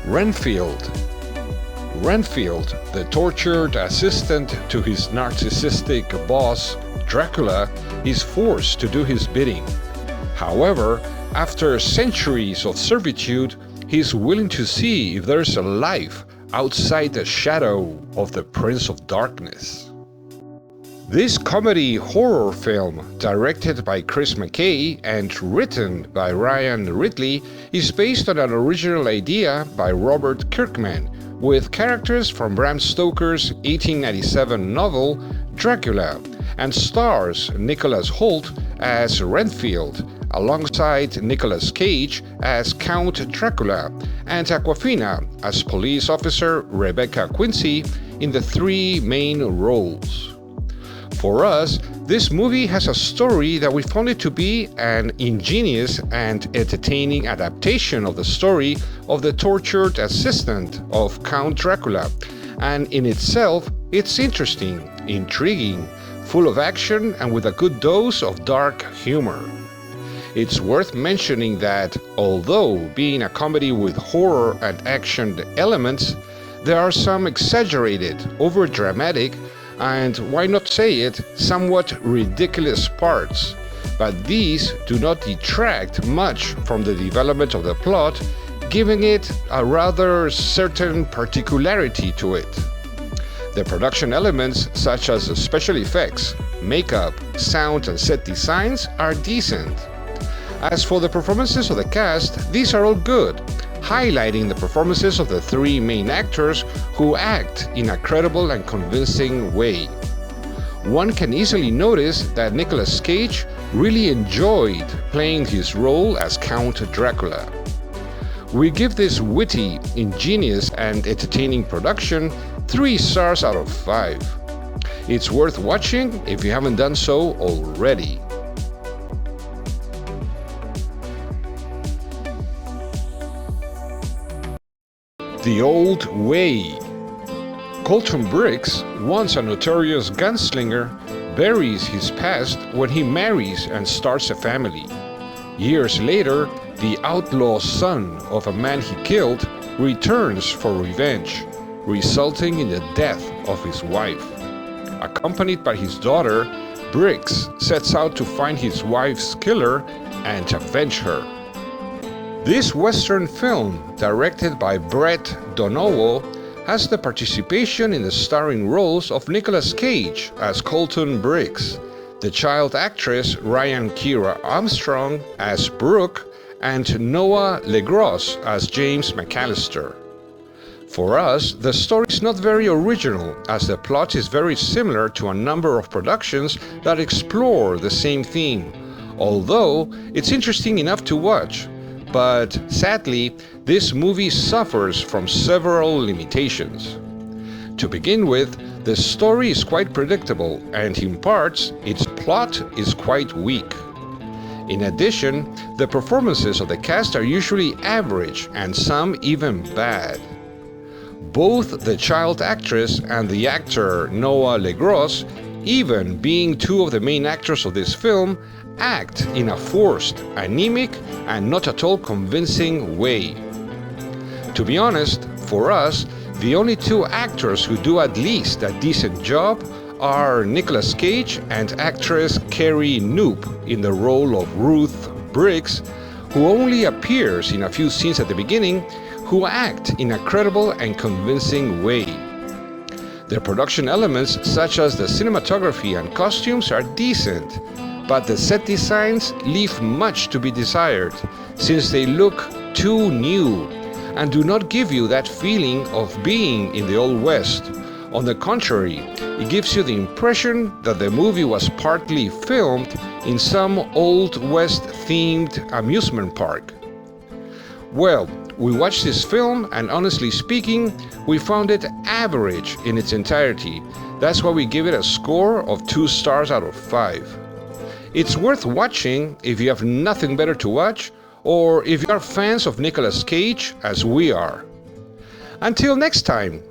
RENFIELD. RENFIELD, the tortured assistant to his narcissistic boss, Dracula, is forced to do his bidding. However, after centuries of servitude, he is willing to see if there's a life outside the shadow of the Prince of Darkness. This comedy horror film, directed by Chris McKay and written by Ryan Ridley, is based on an original idea by Robert Kirkman, with characters from Bram Stoker's 1897 novel Dracula, and stars Nicholas Hoult as Renfield, alongside Nicolas Cage as Count Dracula, and Awkwafina as police officer Rebecca Quincy in the three main roles. For us, this movie has a story that we found it to be an ingenious and entertaining adaptation of the story of the tortured assistant of Count Dracula, and in itself, it's interesting, intriguing, full of action, and with a good dose of dark humor. It's worth mentioning that, although being a comedy with horror and action elements, there are some exaggerated, over-dramatic, and why not say it, somewhat ridiculous parts, but these do not detract much from the development of the plot, giving it a rather certain particularity to it. The production elements, such as special effects, makeup, sound, and set designs, are decent. As for the performances of the cast, these are all good, highlighting the performances of the three main actors who act in a credible and convincing way. One can easily notice that Nicolas Cage really enjoyed playing his role as Count Dracula. We give this witty, ingenious, and entertaining production 3 stars out of 5. It's worth watching if you haven't done so already. The Old Way. Colton Briggs, once a notorious gunslinger, buries his past when he marries and starts a family. Years later, the outlaw son of a man he killed returns for revenge, resulting in the death of his wife. Accompanied by his daughter, Briggs sets out to find his wife's killer and avenge her. This Western film, directed by Brett Donovo, has the participation in the starring roles of Nicolas Cage as Colton Briggs, the child actress Ryan Kiera Armstrong as Brooke, and Noah LeGros as James McAllister. For us, the story is not very original, as the plot is very similar to a number of productions that explore the same theme, although it's interesting enough to watch. But sadly, this movie suffers from several limitations. To begin with, the story is quite predictable, and in parts, its plot is quite weak. In addition, the performances of the cast are usually average, and some even bad. Both the child actress and the actor Noah LeGros, even being 2 of the main actors of this film, act in a forced, anemic, and not at all convincing way. To be honest, for us, the only 2 actors who do at least a decent job are Nicolas Cage and actress Carrie Knoop in the role of Ruth Briggs, who only appears in a few scenes at the beginning, who act in a credible and convincing way. The production elements, such as the cinematography and costumes, are decent, but the set designs leave much to be desired, since they look too new and do not give you that feeling of being in the Old West. On the contrary, it gives you the impression that the movie was partly filmed in some Old West-themed amusement park. Well, we watched this film, and honestly speaking, we found it average in its entirety. That's why we give it a score of 2 stars out of 5. It's worth watching if you have nothing better to watch, or if you are fans of Nicolas Cage, as we are. Until next time.